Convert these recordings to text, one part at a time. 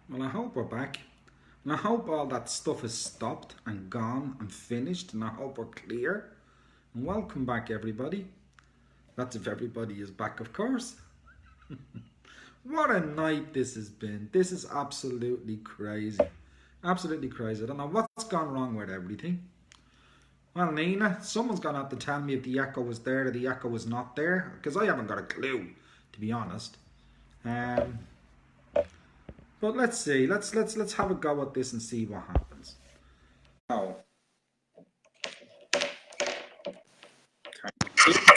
Well, I hope we're back. And I hope all that stuff is stopped and gone and finished. And I hope we're clear. And welcome back, everybody. That's if everybody is back, of course. What a night this has been. This is absolutely crazy. Absolutely crazy. I don't know what's gone wrong with everything. Well, Nina, someone's going to have to tell me if the echo was there or the echo was not there. Because I haven't got a clue, to be honest. Um, but let's see. Let's have a go at this and see what happens. Oh.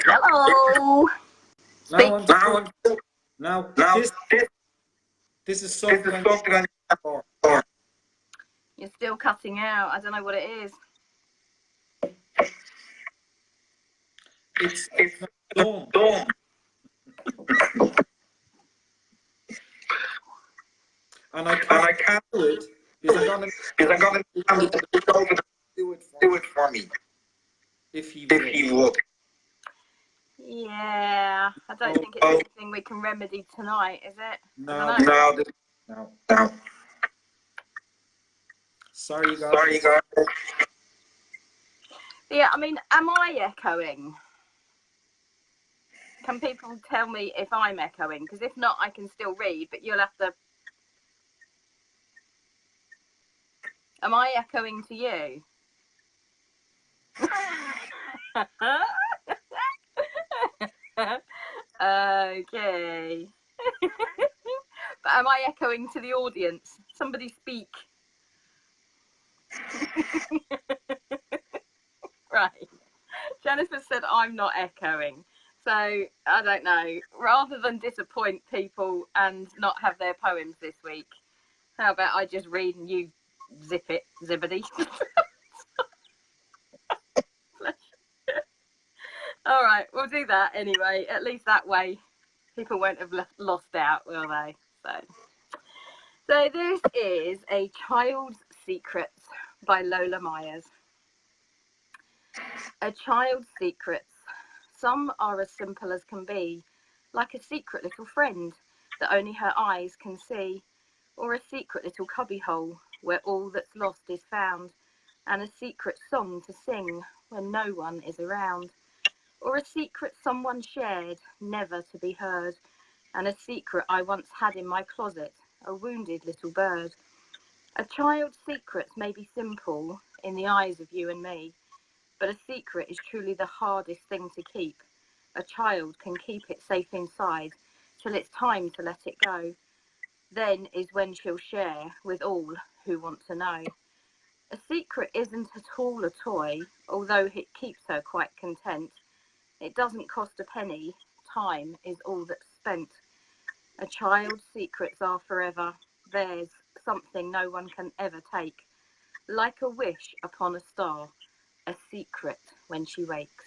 Hello. Now, this is something I for. You're still cutting out. I don't know what it is. It's done. And I can't do it because I'm gonna do it for me. If he would. Yeah, I don't think it's anything we can remedy tonight, is it? No. Sorry, guys. Yeah, I mean, am I echoing? Can people tell me if I'm echoing? Because if not, I can still read, but you'll have to... Am I echoing to you? Okay. But am I echoing to the audience? Somebody speak. Right. Jennifer said I'm not echoing. So, I don't know. Rather than disappoint people and not have their poems this week, how about I just read and you zip it, zibbity. All right, we'll do that anyway. At least that way people won't have lost out, will they? So this is A Child's Secrets by Lola Myers. A child's secrets. Some are as simple as can be, like a secret little friend that only her eyes can see, or a secret little cubbyhole where all that's lost is found, and a secret song to sing when no one is around, or a secret someone shared, never to be heard, and a secret I once had in my closet, a wounded little bird. A child's secrets may be simple in the eyes of you and me, but a secret is truly the hardest thing to keep. A child can keep it safe inside till it's time to let it go. Then is when she'll share with all who want to know. A secret isn't at all a toy, although it keeps her quite content. It doesn't cost a penny, time is all that's spent. A child's secrets are forever, theirs, something no one can ever take. Like a wish upon a star, a secret when she wakes.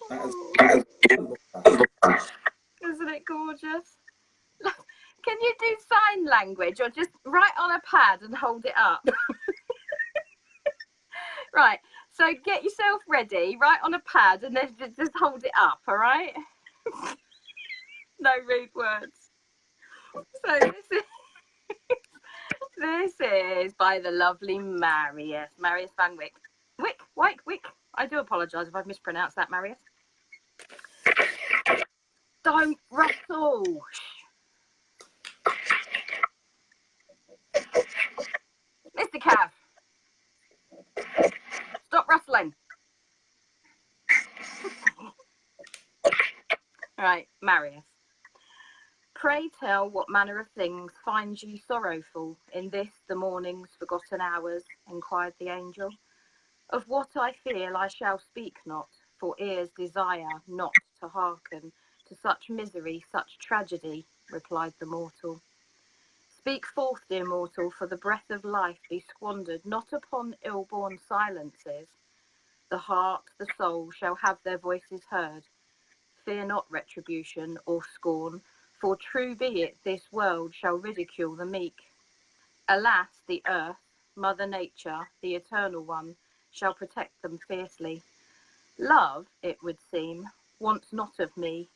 Isn't it gorgeous? Can you do sign language or just write on a pad and hold it up? Right, so get yourself ready, write on a pad and then just hold it up, all right? No rude words. So this is by the lovely Marius Van Wyck. Wick. I do apologise if I've mispronounced that, Marius. Don't rustle. Mr. Cav. Stop rustling. Right, Marius. Pray tell what manner of things find you sorrowful in this the morning's forgotten hours, inquired the angel. Of what I feel I shall speak not, for ears desire not to hearken to such misery, such tragedy, replied the mortal. Speak forth, dear mortal, for the breath of life be squandered not upon ill-born silences. The heart, the soul shall have their voices heard. Fear not retribution or scorn, for true be it this world shall ridicule the meek. Alas, the earth, Mother Nature, the Eternal One, shall protect them fiercely. Love, it would seem, wants not of me,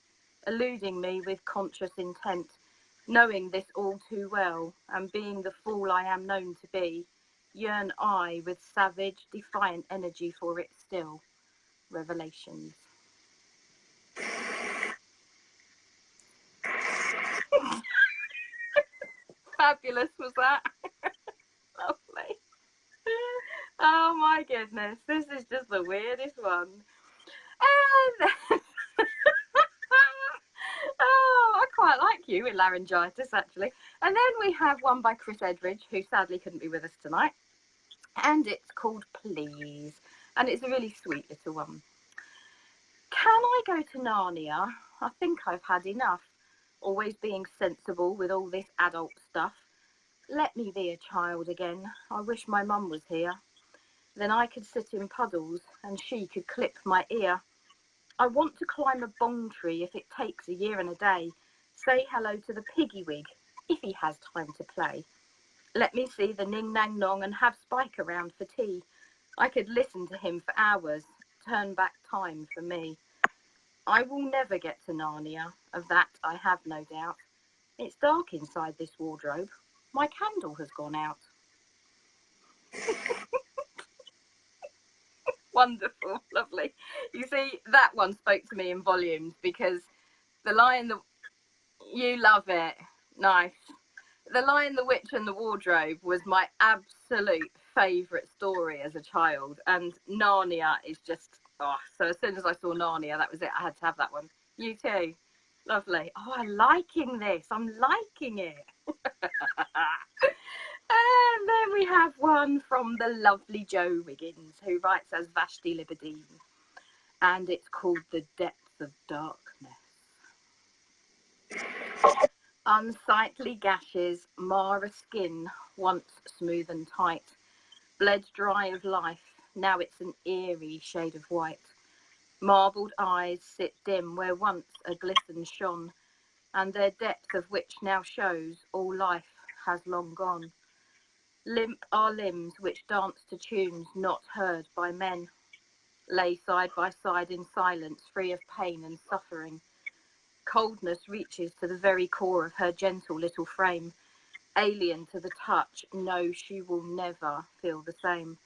eluding me with conscious intent, Knowing this all too well, and being the fool I am known to be, yearn I with savage, defiant energy for it still. Revelations. Fabulous, was that? Lovely. Oh my goodness, this is just the weirdest one. And oh, I quite like you with laryngitis, actually. And then we have one by Chris Edridge, who sadly couldn't be with us tonight. And it's called Please. And it's a really sweet little one. Can I go to Narnia? I think I've had enough. Always being sensible with all this adult stuff. Let me be a child again. I wish my mum was here. Then I could sit in puddles and she could clip my ear. I want to climb a bong tree if it takes a year and a day. Say hello to the Piggywig if he has time to play. Let me see the Ning Nang Nong and have Spike around for tea. I could listen to him for hours, turn back time for me. I will never get to Narnia, of that I have no doubt. It's dark inside this wardrobe. My candle has gone out. Wonderful, lovely. You see, that one spoke to me in volumes because The Lion, you love it. Nice. The Lion, the Witch and the Wardrobe was my absolute favourite story as a child. And Narnia is just, so as soon as I saw Narnia, that was it. I had to have that one. You too. Lovely. Oh, I'm liking this. I'm liking it. And then we have one from the lovely Jo Wiggins, who writes as Vashti Liberdine. And it's called The Depth of Darkness. Unsightly gashes mar a skin once smooth and tight. Bled dry of life, now it's an eerie shade of white. Marbled eyes sit dim where once a glisten shone, and their depth of which now shows all life has long gone. Limp are limbs which dance to tunes not heard by men, lay side by side in silence, free of pain and suffering. Coldness reaches to the very core of her gentle little frame. Alien to the touch, no, she will never feel the same.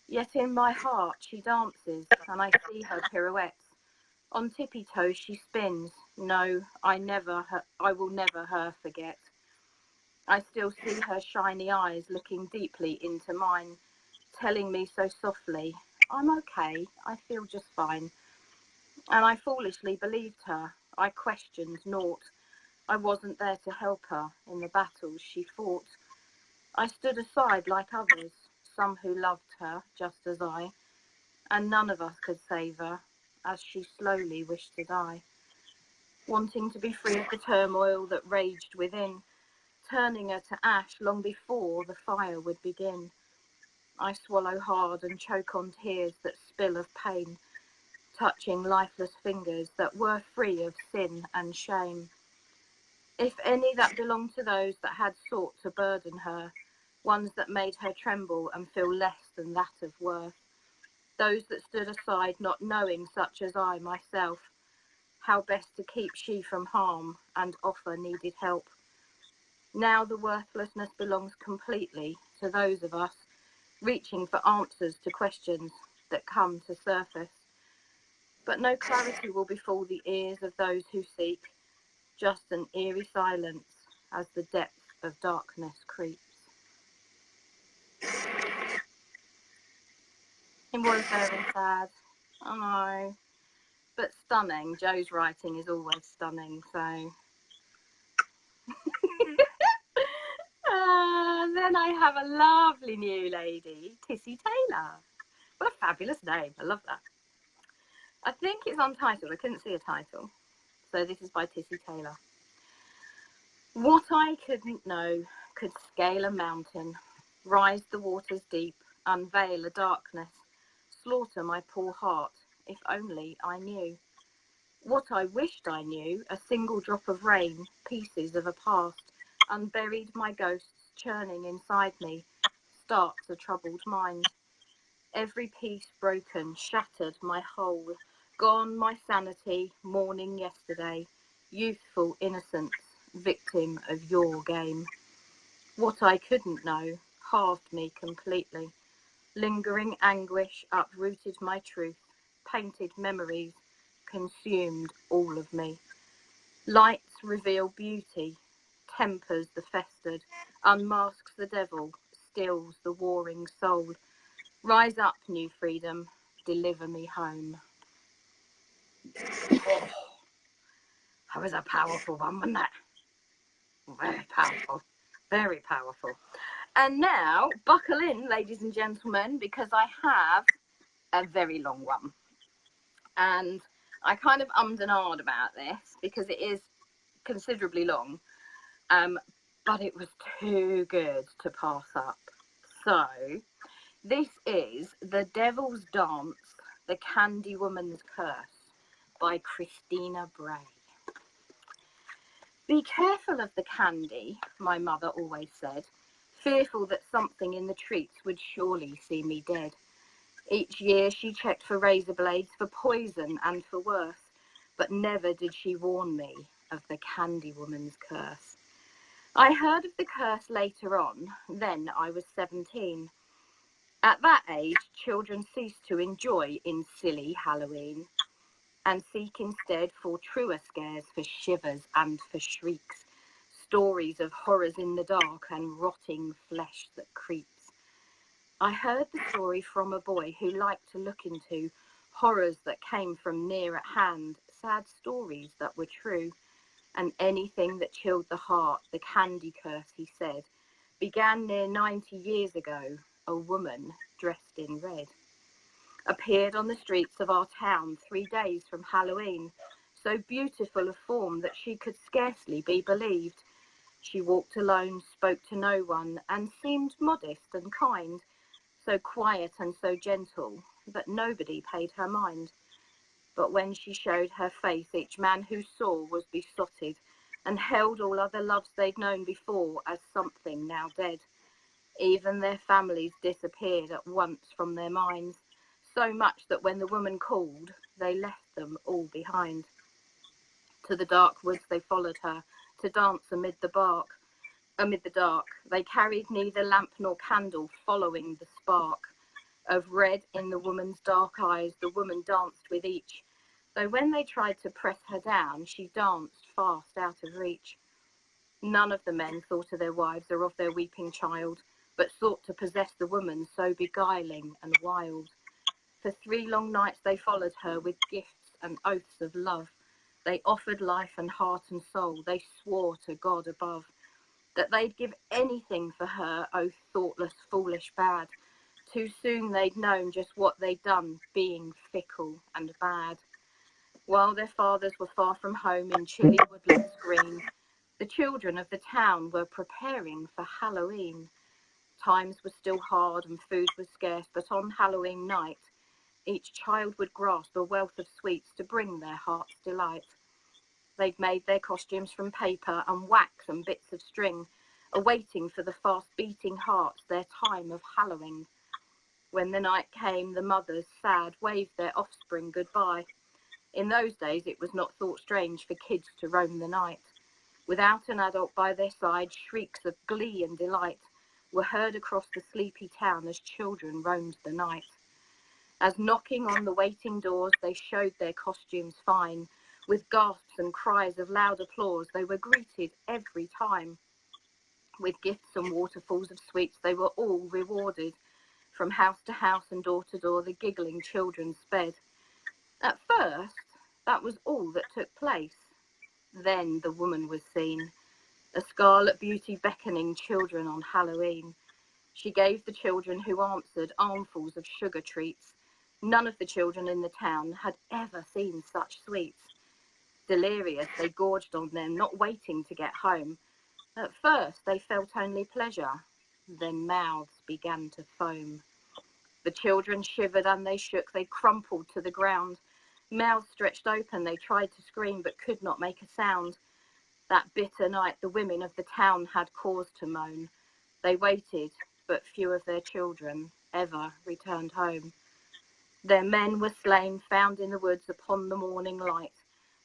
Yet in my heart she dances, and I see her pirouettes. On tippy toes she spins. No, I will never her forget. I still see her shiny eyes looking deeply into mine, telling me so softly, I'm okay, I feel just fine. And I foolishly believed her. I questioned naught. I wasn't there to help her in the battles she fought. I stood aside like others, some who loved her just as I, and none of us could save her, as she slowly wished to die. Wanting to be free of the turmoil that raged within, turning her to ash long before the fire would begin. I swallow hard and choke on tears that spill of pain, touching lifeless fingers that were free of sin and shame. If any that belonged to those that had sought to burden her, ones that made her tremble and feel less than that of worth, those that stood aside not knowing such as I myself, how best to keep she from harm and offer needed help. Now the worthlessness belongs completely to those of us reaching for answers to questions that come to surface. But no clarity will befall the ears of those who seek, just an eerie silence as the depth of darkness creeps. It was very sad, I know, but stunning. Jo's writing is always stunning, so. Then I have a lovely new lady, Tissy Taylor. What a fabulous name, I love that. I think it's untitled, I couldn't see a title. So this is by Tissy Taylor. What I couldn't know could scale a mountain, rise the waters deep, unveil a darkness, slaughter my poor heart, if only I knew. What I wished I knew, a single drop of rain, pieces of a past, unburied my ghosts churning inside me, starts a troubled mind. Every piece broken, shattered my whole, gone my sanity, mourning yesterday, youthful innocence, victim of your game. What I couldn't know halved me completely. Lingering anguish uprooted my truth. Painted memories consumed all of me. Lights reveal beauty, tempers the festered, unmasks the devil, stills the warring soul. Rise up, new freedom, deliver me home. Oh, that was a powerful one, wasn't it? Very powerful, very powerful. And now, buckle in, ladies and gentlemen, because I have a very long one. And I kind of ummed and ahed about this because it is considerably long, but it was too good to pass up. So, this is The Devil's Dance, The Candy Woman's Curse by Christina Bray. Be careful of the candy, my mother always said, fearful that something in the treats would surely see me dead. Each year she checked for razor blades, for poison and for worse, but never did she warn me of the Candy Woman's curse. I heard of the curse later on, then I was 17. At that age, children cease to enjoy in silly Halloween and seek instead for truer scares, for shivers and for shrieks, stories of horrors in the dark and rotting flesh that creeps. I heard the story from a boy who liked to look into horrors that came from near at hand, sad stories that were true, and anything that chilled the heart, the candy curse, he said, began near 90 years ago. A woman dressed in red appeared on the streets of our town 3 days from Halloween, so beautiful of form that she could scarcely be believed. She walked alone, spoke to no one, and seemed modest and kind, so quiet and so gentle that nobody paid her mind. But when she showed her face, each man who saw was besotted, and held all other loves they'd known before as something now dead. Even their families disappeared at once from their minds, so much that when the woman called, they left them all behind. To the dark woods they followed her, to dance amid the dark. They carried neither lamp nor candle, following the spark of red in the woman's dark eyes. The woman danced with each, though when they tried to press her down, she danced fast out of reach. None of the men thought of their wives or of their weeping child, but sought to possess the woman, so beguiling and wild. For 3 long nights they followed her with gifts and oaths of love. They offered life and heart and soul. They swore to God above that they'd give anything for her, oh thoughtless, foolish, bad. Too soon they'd known just what they'd done, being fickle and bad. While their fathers were far from home in chilly woodlands green, the children of the town were preparing for Halloween. Times were still hard and food was scarce, but on Halloween night, each child would grasp a wealth of sweets to bring their heart's delight. They'd made their costumes from paper and wax and bits of string, awaiting for the fast-beating hearts their time of hallowing. When the night came, the mothers, sad, waved their offspring goodbye. In those days, it was not thought strange for kids to roam the night. Without an adult by their side, shrieks of glee and delight were heard across the sleepy town as children roamed the night. As knocking on the waiting doors, they showed their costumes fine. With gasps and cries of loud applause, they were greeted every time. With gifts and waterfalls of sweets, they were all rewarded. From house to house and door to door, the giggling children sped. At first, that was all that took place. Then the woman was seen, a scarlet beauty beckoning children on Halloween. She gave the children who answered armfuls of sugar treats. None of the children in the town had ever seen such sweets. Delirious, they gorged on them, not waiting to get home. At first, they felt only pleasure. Then mouths began to foam. The children shivered and they shook. They crumpled to the ground. Mouths stretched open. They tried to scream but could not make a sound. That bitter night, the women of the town had cause to moan. They waited, but few of their children ever returned home. Their men were slain, found in the woods upon the morning light.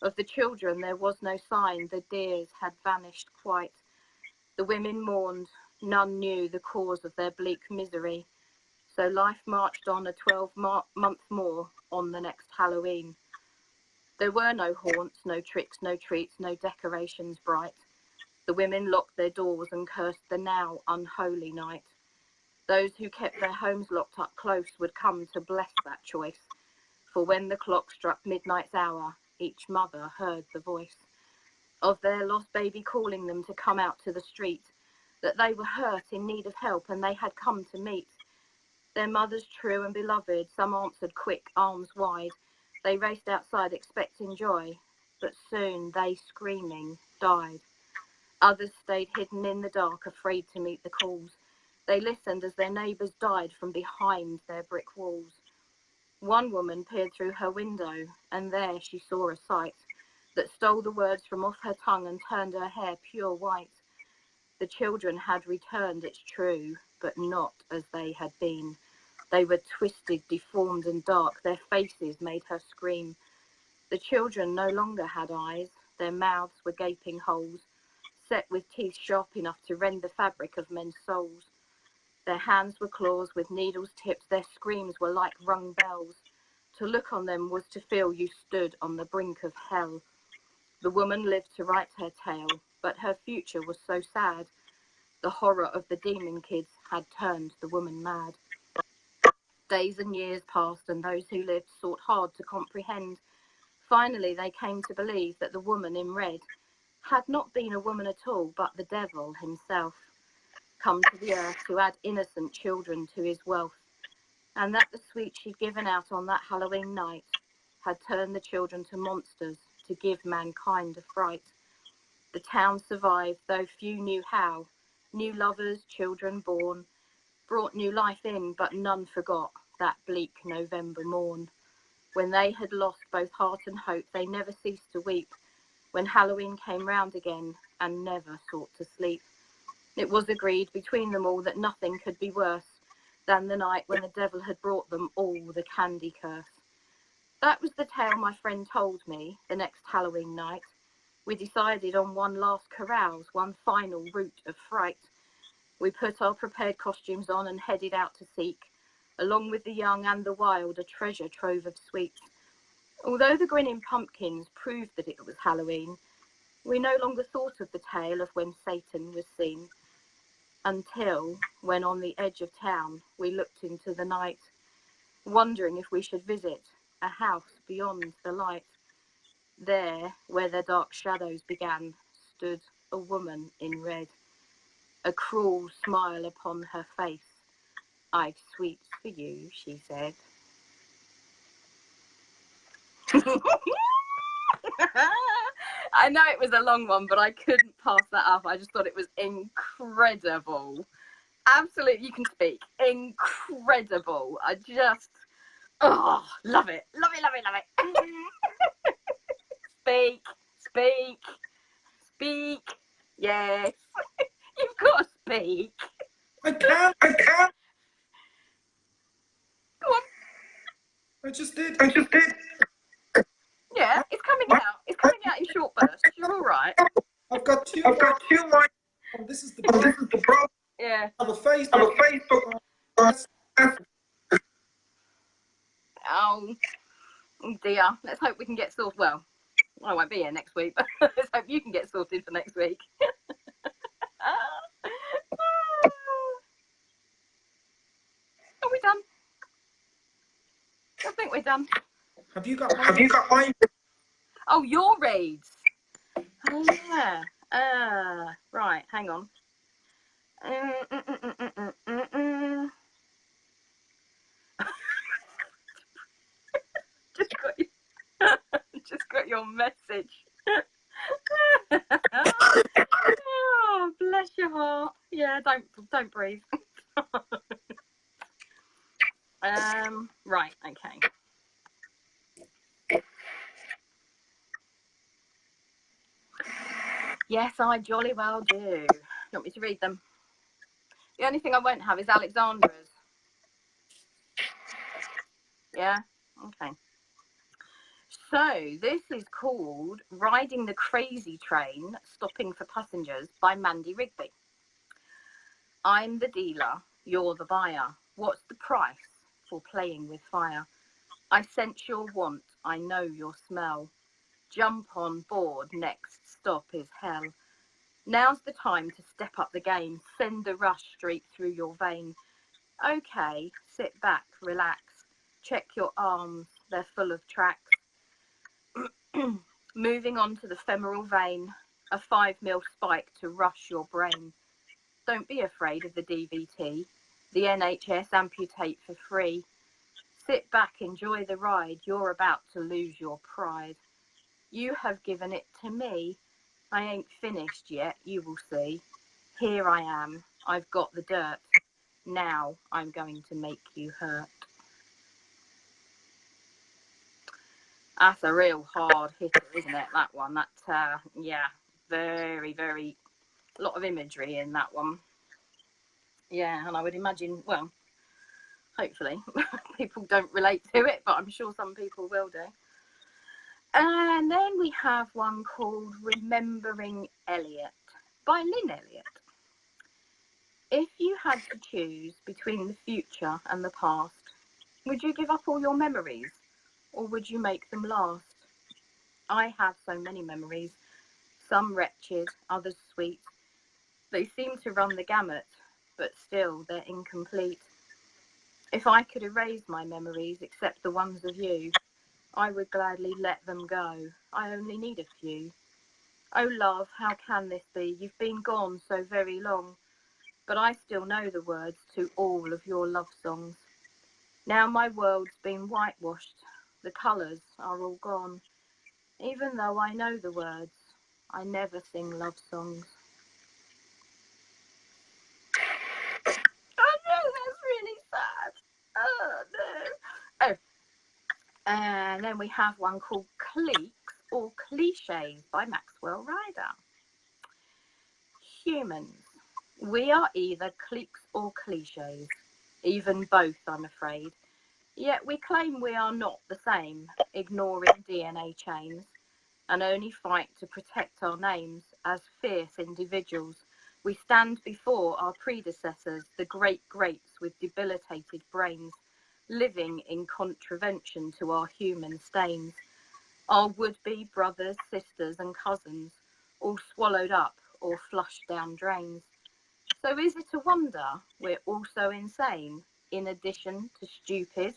Of the children there was no sign, the dears had vanished quite. The women mourned, none knew the cause of their bleak misery. So life marched on a 12-month more on the next Halloween. There were no haunts, no tricks, no treats, no decorations bright. The women locked their doors and cursed the now unholy night. Those who kept their homes locked up close would come to bless that choice. For when the clock struck midnight's hour, each mother heard the voice of their lost baby calling them to come out to the street, that they were hurt, in need of help, and they had come to meet their mothers true and beloved. Some answered quick, arms wide. They raced outside expecting joy, but soon they, screaming, died. Others stayed hidden in the dark, afraid to meet the calls. They listened as their neighbours died from behind their brick walls. One woman peered through her window, and there she saw a sight that stole the words from off her tongue and turned her hair pure white. The children had returned, it's true, but not as they had been. They were twisted, deformed and dark, their faces made her scream. The children no longer had eyes, their mouths were gaping holes, set with teeth sharp enough to rend the fabric of men's souls. Their hands were claws with needles tips, their screams were like rung bells. To look on them was to feel you stood on the brink of hell. The woman lived to write her tale, but her future was so sad. The horror of the demon kids had turned the woman mad. Days and years passed, and those who lived sought hard to comprehend. Finally, they came to believe that the woman in red had not been a woman at all, but the devil himself, come to the earth to add innocent children to his wealth, and that the sweets she'd given out on that Halloween night had turned the children to monsters to give mankind a fright. The town survived, though few knew how. New lovers, children born, brought new life in, but none forgot that bleak November morn. When they had lost both heart and hope, they never ceased to weep. When Halloween came round again, and never sought to sleep. It was agreed between them all that nothing could be worse than the night when the devil had brought them all the candy curse. That was the tale my friend told me the next Halloween night. We decided on one last carouse, one final route of fright. We put our prepared costumes on and headed out to seek, along with the young and the wild, a treasure trove of sweets. Although the grinning pumpkins proved that it was Halloween, we no longer thought of the tale of when Satan was seen, until when on the edge of town we looked into the night, wondering if we should visit a house beyond the light. There, where the dark shadows began, stood a woman in red, a cruel smile upon her face. "I've sweets for you," she said. I know it was a long one, but I couldn't pass that up. I just thought it was incredible. Absolutely, you can speak. Incredible. I just, oh, love it. Love it, love it, love it. Speak, speak, speak. Yes. You've got to speak. I can't. Go on. I just did. Yeah, it's coming out. It's coming out in short bursts. You're all right. I've got two mics. Oh, this is the problem. Yeah. I have a Facebook. Oh dear. Let's hope we can get sorted. Well, I won't be here next week, but let's hope you can get sorted for next week. Are we done? I think we're done. Have you got mine? Oh, your reads. Oh yeah. Right. Hang on. Just got your message. Oh, bless your heart. Yeah, don't breathe. Right, okay. Yes, I jolly well do. You want me to read them? The only thing I won't have is Alexandra's. Yeah? Okay. So this is called Riding the Crazy Train, Stopping for Passengers by Mandy Rigby. I'm the dealer, you're the buyer. What's the price for playing with fire? I sense your want, I know your smell. Jump on board, next stop is hell. Now's the time to step up the game, send the rush straight through your vein. Okay, sit back, relax, check your arms, they're full of tracks. Moving on to the femoral vein, a 5mm spike to rush your brain. Don't be afraid of the DVT, the NHS amputate for free. Sit back, enjoy the ride, you're about to lose your pride. You have given it to me, I ain't finished yet, you will see. Here I am, I've got the dirt, now I'm going to make you hurt. That's a real hard hitter, isn't it, that one? That, yeah, very, very, a lot of imagery in that one. Yeah, and I would imagine, well, hopefully, people don't relate to it, but I'm sure some people will do. And then we have one called Remembering Elliot by Lynn Elliot. If you had to choose between the future and the past, would you give up all your memories, or would you make them last? I have so many memories, some wretched, others sweet. They seem to run the gamut, but still they're incomplete. If I could erase my memories except the ones of you, I would gladly let them go. I only need a few. Oh love, how can this be? You've been gone so very long, but I still know the words to all of your love songs. Now my world's been whitewashed, the colours are all gone. Even though I know the words, I never sing love songs. Oh no, that's really sad. Oh no. Oh, and then we have one called Cliques or Cliches by Maxwell Ryder. Humans, we are either cliques or cliches, even both, I'm afraid. Yet we claim we are not the same, ignoring DNA chains, and only fight to protect our names as fierce individuals. We stand before our predecessors, the great greats with debilitated brains, living in contravention to our human stains. Our would-be brothers, sisters and cousins, all swallowed up or flushed down drains. So is it a wonder we're also insane, in addition to stupid?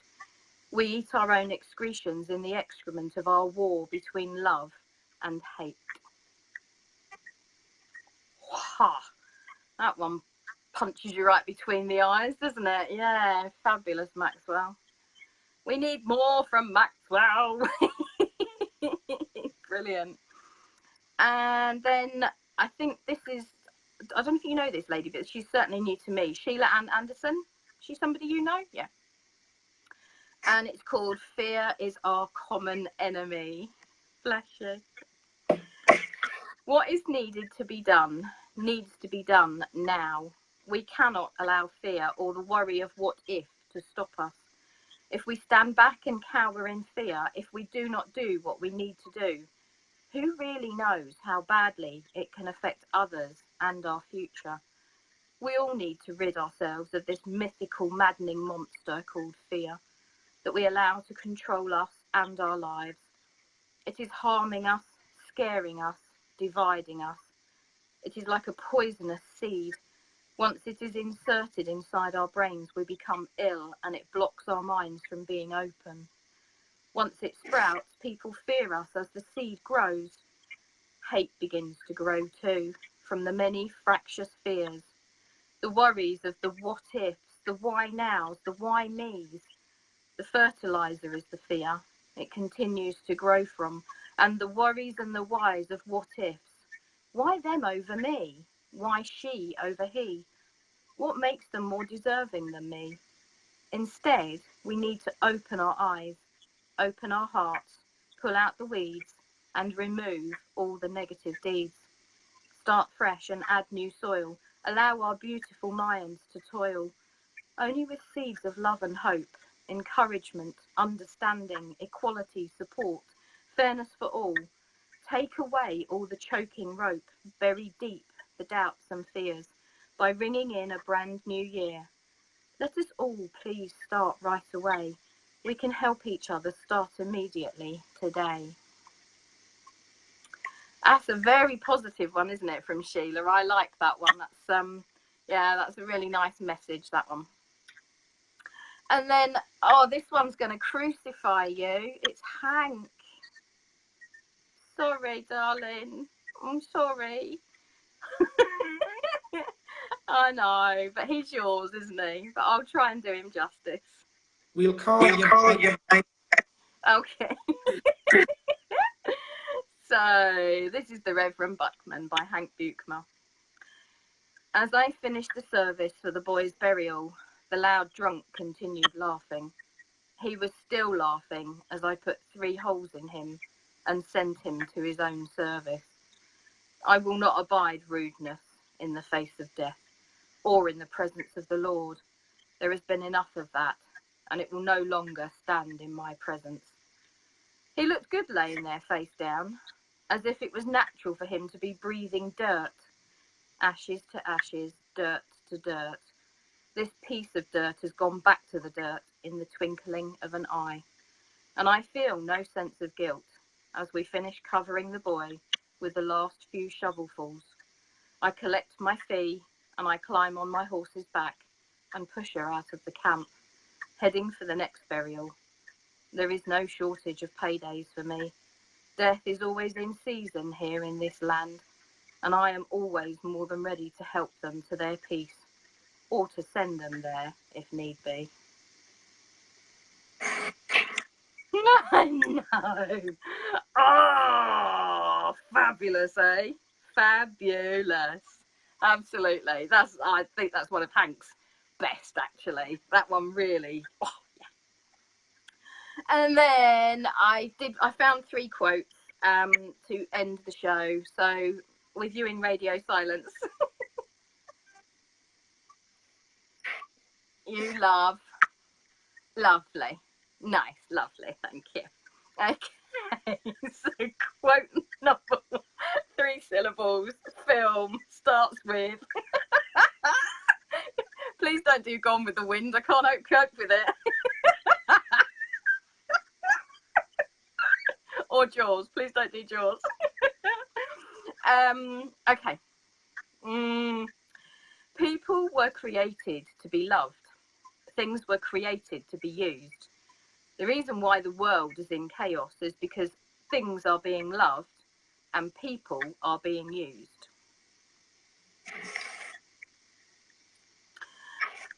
We eat our own excretions in the excrement of our war between love and hate. Ha! That one punches you right between the eyes, doesn't it? Yeah, fabulous, Maxwell. We need more from Maxwell. Brilliant. And then I think this is, I don't know if you know this lady, but she's certainly new to me. Sheila Ann Anderson. She's somebody you know? Yeah. And it's called Fear is Our Common Enemy. Bless you. What is needed to be done needs to be done now. We cannot allow fear or the worry of what if to stop us. If we stand back and cower in fear, if we do not do what we need to do, who really knows how badly it can affect others and our future? We all need to rid ourselves of this mythical, maddening monster called fear that we allow to control us and our lives. It is harming us, scaring us, dividing us. It is like a poisonous seed. Once it is inserted inside our brains, we become ill and it blocks our minds from being open. Once it sprouts, people fear us as the seed grows. Hate begins to grow too, from the many fractious fears. The worries of the what ifs, the why nows, the why me's. The fertilizer is the fear. It continues to grow from, and the worries and the whys of what ifs. Why them over me? Why she over he? What makes them more deserving than me? Instead, we need to open our eyes, open our hearts, pull out the weeds, and remove all the negative deeds. Start fresh and add new soil. Allow our beautiful minds to toil. Only with seeds of love and hope, encouragement, understanding, equality, support, fairness for all. Take away all the choking rope, bury deep the doubts and fears by ringing in a brand new year. Let us all please start right away. We can help each other start immediately today. That's a very positive one, isn't it, from Sheila? I like that one. That's yeah, that's a really nice message, that one. And then, oh, this one's going to crucify you. It's Hank. Sorry, darling. I'm sorry. I know, but he's yours, isn't he? But I'll try and do him justice. We'll call you. Okay. So, this is The Reverend Buckman by Hank Buchmer. As I finished the service for the boy's burial, the loud drunk continued laughing. He was still laughing as I put 3 holes in him and sent him to his own service. I will not abide rudeness in the face of death or in the presence of the Lord. There has been enough of that, and it will no longer stand in my presence. He looked good laying there face down, as if it was natural for him to be breathing dirt. Ashes to ashes, dirt to dirt. This piece of dirt has gone back to the dirt in the twinkling of an eye, and I feel no sense of guilt as we finish covering the boy with the last few shovelfuls. I collect my fee and I climb on my horse's back and push her out of the camp, heading for the next burial. There is no shortage of paydays for me. Death is always in season here in this land, and I am always more than ready to help them to their peace, or to send them there if need be. I know. Oh, fabulous, eh? Fabulous. Absolutely. I think that's one of Hank's best, actually. That one really. Oh, yeah. And then I found 3 quotes to end the show. So with you in radio silence. You love. Lovely. Nice, lovely, thank you. Okay, so quote number 1, 3 syllables, film, starts with. Please don't do Gone with the Wind, I can't cope with it. Or Jaws, please don't do Jaws. Okay. People were created to be loved. Things were created to be used. The reason why the world is in chaos is because things are being loved and people are being used.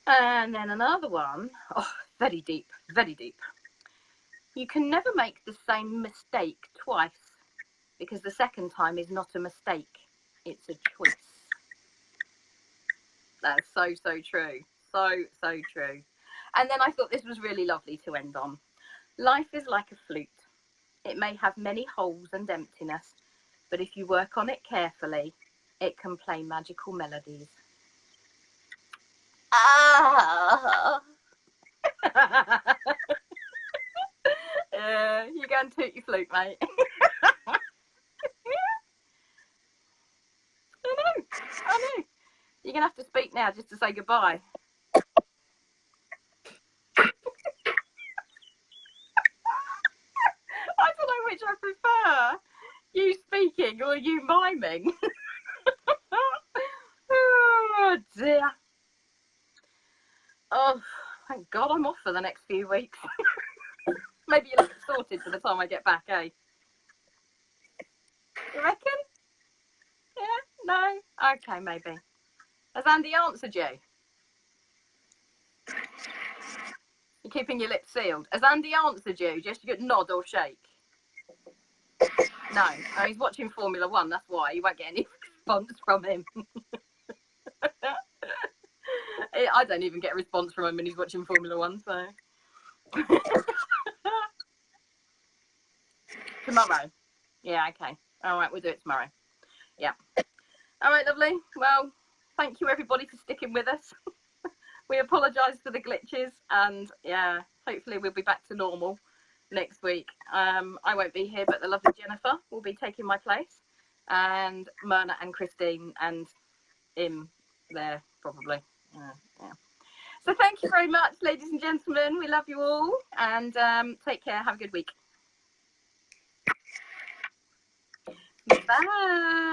And then another one, oh, very deep, very deep. You can never make the same mistake twice, because the second time is not a mistake, it's a choice. That's so, so true. So, so true. And then I thought this was really lovely to end on. Life is like a flute. It may have many holes and emptiness, but if you work on it carefully, it can play magical melodies. Ah! You go and toot your flute, mate. I know. You're going to have to speak now just to say goodbye. I don't know which I prefer. You speaking or you miming? Oh dear. Oh, thank God I'm off for the next few weeks. Maybe you'll have it sorted by the time I get back, eh? You reckon? Yeah? No? Okay, maybe. Has Andy answered you? You're keeping your lips sealed. Has Andy answered you? Just you nod or shake? No. Oh, he's watching Formula 1, that's why. You won't get any response from him. I don't even get a response from him when he's watching Formula 1, so. Tomorrow. Yeah, okay. All right, we'll do it tomorrow. Yeah. All right, lovely. Well, thank you everybody for sticking with us. We apologise for the glitches, and yeah, hopefully we'll be back to normal next week. I won't be here, but the lovely Jennifer will be taking my place, and Myrna and Christine and Im there probably. Yeah. So thank you very much, ladies and gentlemen. We love you all, and take care. Have a good week. Bye.